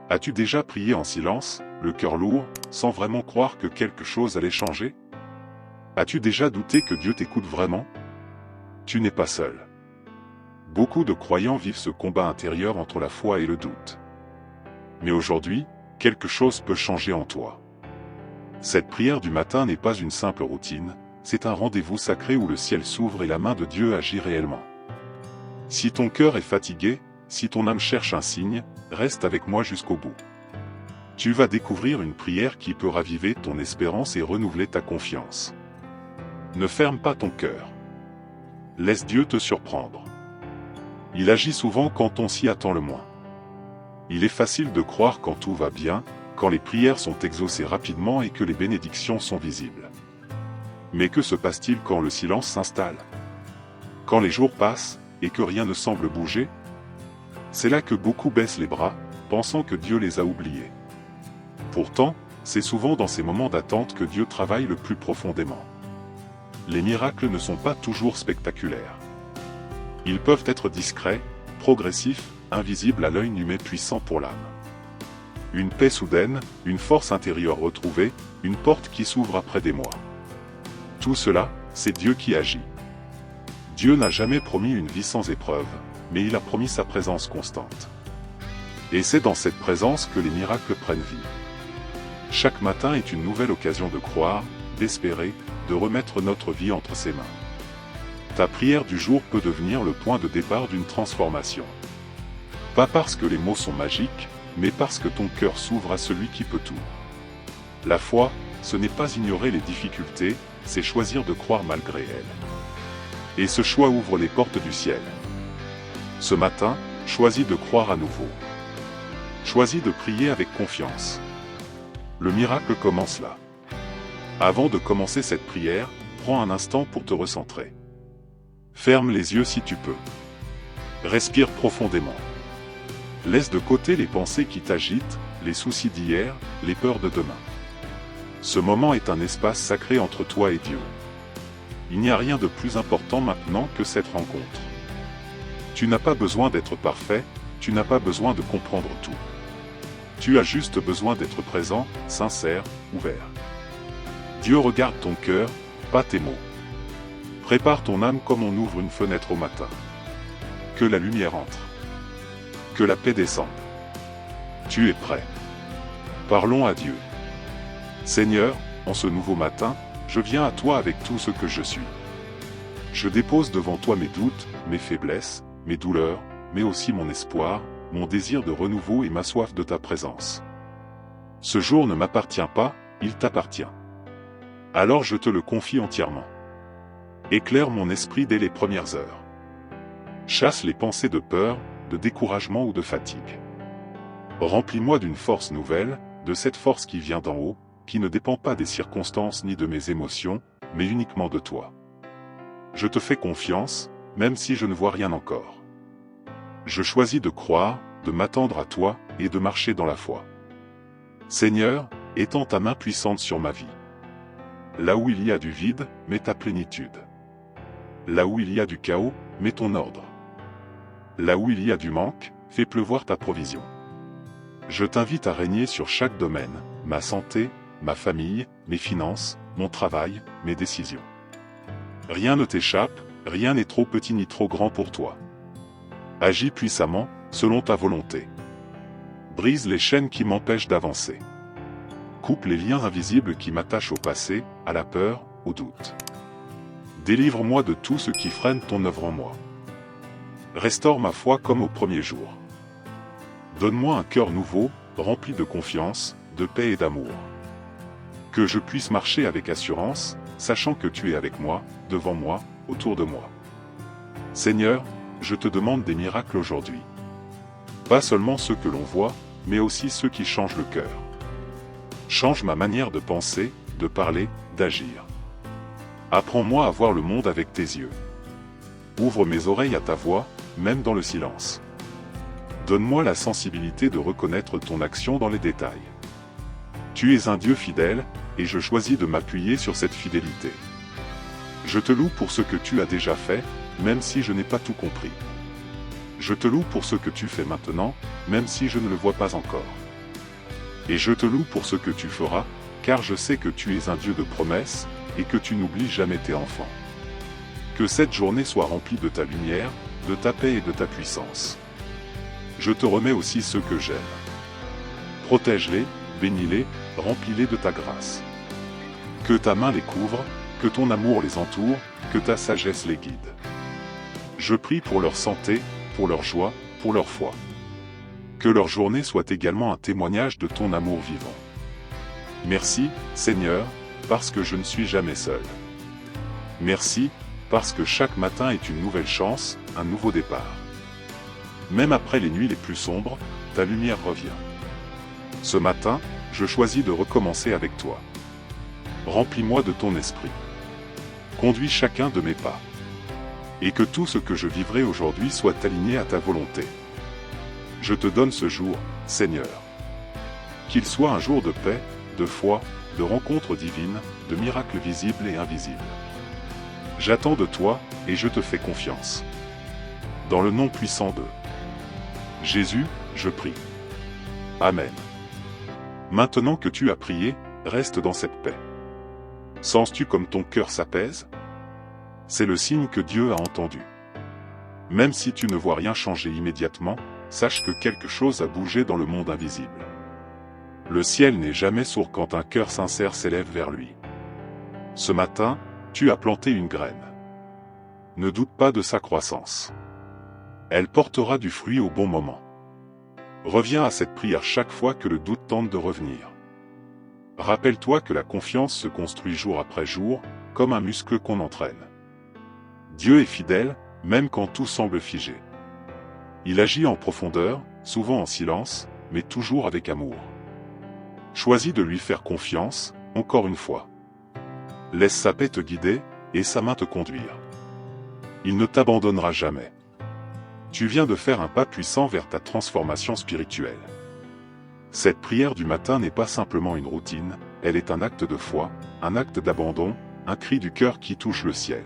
As-tu déjà prié en silence, le cœur lourd, sans vraiment croire que quelque chose allait changer? As-tu déjà douté que Dieu t'écoute vraiment? Tu n'es pas seul. Beaucoup de croyants vivent ce combat intérieur entre la foi et le doute. Mais aujourd'hui, quelque chose peut changer en toi. Cette prière du matin n'est pas une simple routine, c'est un rendez-vous sacré où le ciel s'ouvre et la main de Dieu agit réellement. Si ton cœur est fatigué, si ton âme cherche un signe, reste avec moi jusqu'au bout. Tu vas découvrir une prière qui peut raviver ton espérance et renouveler ta confiance. Ne ferme pas ton cœur. Laisse Dieu te surprendre. Il agit souvent quand on s'y attend le moins. Il est facile de croire quand tout va bien, quand les prières sont exaucées rapidement et que les bénédictions sont visibles. Mais que se passe-t-il quand le silence s'installe? Quand les jours passent, et que rien ne semble bouger? C'est là que beaucoup baissent les bras, pensant que Dieu les a oubliés. Pourtant, c'est souvent dans ces moments d'attente que Dieu travaille le plus profondément. Les miracles ne sont pas toujours spectaculaires. Ils peuvent être discrets, progressifs, invisibles à l'œil nu mais puissants pour l'âme. Une paix soudaine, une force intérieure retrouvée, une porte qui s'ouvre après des mois. Tout cela, c'est Dieu qui agit. Dieu n'a jamais promis une vie sans épreuve, mais il a promis sa présence constante. Et c'est dans cette présence que les miracles prennent vie. Chaque matin est une nouvelle occasion de croire, d'espérer, de remettre notre vie entre ses mains. Ta prière du jour peut devenir le point de départ d'une transformation. Pas parce que les mots sont magiques, mais parce que ton cœur s'ouvre à celui qui peut tout. La foi, ce n'est pas ignorer les difficultés, c'est choisir de croire malgré elles. Et ce choix ouvre les portes du ciel. Ce matin, choisis de croire à nouveau. Choisis de prier avec confiance. Le miracle commence là. Avant de commencer cette prière, prends un instant pour te recentrer. Ferme les yeux si tu peux. Respire profondément. Laisse de côté les pensées qui t'agitent, les soucis d'hier, les peurs de demain. Ce moment est un espace sacré entre toi et Dieu. Il n'y a rien de plus important maintenant que cette rencontre. Tu n'as pas besoin d'être parfait, tu n'as pas besoin de comprendre tout. Tu as juste besoin d'être présent, sincère, ouvert. Dieu regarde ton cœur, pas tes mots. Prépare ton âme comme on ouvre une fenêtre au matin. Que la lumière entre. Que la paix descende. Tu es prêt. Parlons à Dieu. Seigneur, en ce nouveau matin, je viens à toi avec tout ce que je suis. Je dépose devant toi mes doutes, mes faiblesses, mes douleurs, mais aussi mon espoir, mon désir de renouveau et ma soif de ta présence. Ce jour ne m'appartient pas, il t'appartient. Alors je te le confie entièrement. Éclaire mon esprit dès les premières heures. Chasse les pensées de peur, de découragement ou de fatigue. Remplis-moi d'une force nouvelle, de cette force qui vient d'en haut, qui ne dépend pas des circonstances ni de mes émotions, mais uniquement de toi. Je te fais confiance, même si je ne vois rien encore. Je choisis de croire, de m'attendre à toi, et de marcher dans la foi. Seigneur, étends ta main puissante sur ma vie. Là où il y a du vide, mets ta plénitude. Là où il y a du chaos, mets ton ordre. Là où il y a du manque, fais pleuvoir ta provision. Je t'invite à régner sur chaque domaine, ma santé, ma famille, mes finances, mon travail, mes décisions. Rien ne t'échappe, rien n'est trop petit ni trop grand pour toi. Agis puissamment, selon ta volonté. Brise les chaînes qui m'empêchent d'avancer. Coupe les liens invisibles qui m'attachent au passé, à la peur, au doute. Délivre-moi de tout ce qui freine ton œuvre en moi. Restaure ma foi comme au premier jour. Donne-moi un cœur nouveau, rempli de confiance, de paix et d'amour. Que je puisse marcher avec assurance, sachant que tu es avec moi, devant moi, autour de moi. Seigneur, je te demande des miracles aujourd'hui. Pas seulement ceux que l'on voit, mais aussi ceux qui changent le cœur. Change ma manière de penser, de parler, d'agir. Apprends-moi à voir le monde avec tes yeux. Ouvre mes oreilles à ta voix, même dans le silence. Donne-moi la sensibilité de reconnaître ton action dans les détails. Tu es un Dieu fidèle, et je choisis de m'appuyer sur cette fidélité. Je te loue pour ce que tu as déjà fait, même si je n'ai pas tout compris. Je te loue pour ce que tu fais maintenant, même si je ne le vois pas encore. Et je te loue pour ce que tu feras, car je sais que tu es un Dieu de promesses, et que tu n'oublies jamais tes enfants. Que cette journée soit remplie de ta lumière, de ta paix et de ta puissance. Je te remets aussi ceux que j'aime. Protège-les, bénis-les, remplis-les de ta grâce. Que ta main les couvre, que ton amour les entoure, que ta sagesse les guide. Je prie pour leur santé, pour leur joie, pour leur foi. Que leur journée soit également un témoignage de ton amour vivant. Merci, Seigneur, parce que je ne suis jamais seul. Merci, parce que chaque matin est une nouvelle chance, un nouveau départ. Même après les nuits les plus sombres, ta lumière revient. Ce matin, je choisis de recommencer avec toi. Remplis-moi de ton esprit. Conduis chacun de mes pas. Et que tout ce que je vivrai aujourd'hui soit aligné à ta volonté. Je te donne ce jour, Seigneur. Qu'il soit un jour de paix, de foi, de rencontres divines, de miracles visibles et invisibles. J'attends de toi, et je te fais confiance. Dans le nom puissant de Jésus, je prie. Amen. Maintenant que tu as prié, reste dans cette paix. Sens-tu comme ton cœur s'apaise? C'est le signe que Dieu a entendu. Même si tu ne vois rien changer immédiatement, sache que quelque chose a bougé dans le monde invisible. Le ciel n'est jamais sourd quand un cœur sincère s'élève vers lui. Ce matin, tu as planté une graine. Ne doute pas de sa croissance. Elle portera du fruit au bon moment. Reviens à cette prière chaque fois que le doute tente de revenir. Rappelle-toi que la confiance se construit jour après jour, comme un muscle qu'on entraîne. Dieu est fidèle, même quand tout semble figé. Il agit en profondeur, souvent en silence, mais toujours avec amour. Choisis de lui faire confiance, encore une fois. Laisse sa paix te guider, et sa main te conduire. Il ne t'abandonnera jamais. Tu viens de faire un pas puissant vers ta transformation spirituelle. Cette prière du matin n'est pas simplement une routine, elle est un acte de foi, un acte d'abandon, un cri du cœur qui touche le ciel.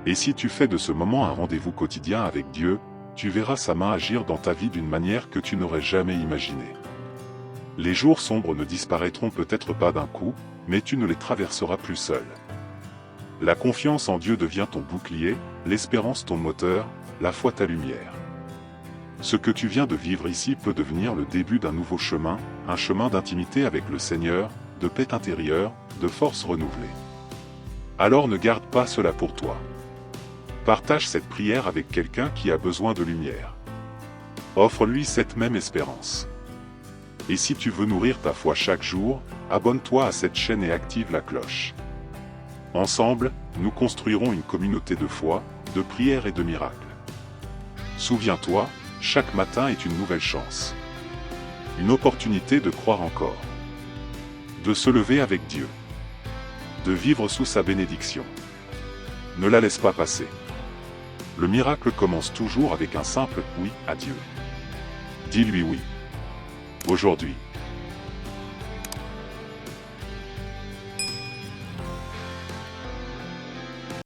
Et si tu fais de ce moment un rendez-vous quotidien avec Dieu, tu verras sa main agir dans ta vie d'une manière que tu n'aurais jamais imaginée. Les jours sombres ne disparaîtront peut-être pas d'un coup, mais tu ne les traverseras plus seul. La confiance en Dieu devient ton bouclier, l'espérance ton moteur, la foi ta lumière. Ce que tu viens de vivre ici peut devenir le début d'un nouveau chemin, un chemin d'intimité avec le Seigneur, de paix intérieure, de force renouvelée. Alors ne garde pas cela pour toi. Partage cette prière avec quelqu'un qui a besoin de lumière. Offre-lui cette même espérance. Et si tu veux nourrir ta foi chaque jour, abonne-toi à cette chaîne et active la cloche. Ensemble, nous construirons une communauté de foi, de prière et de miracles. Souviens-toi, chaque matin est une nouvelle chance. Une opportunité de croire encore. De se lever avec Dieu. De vivre sous sa bénédiction. Ne la laisse pas passer. Le miracle commence toujours avec un simple « oui » à Dieu. Dis-lui oui. Aujourd'hui.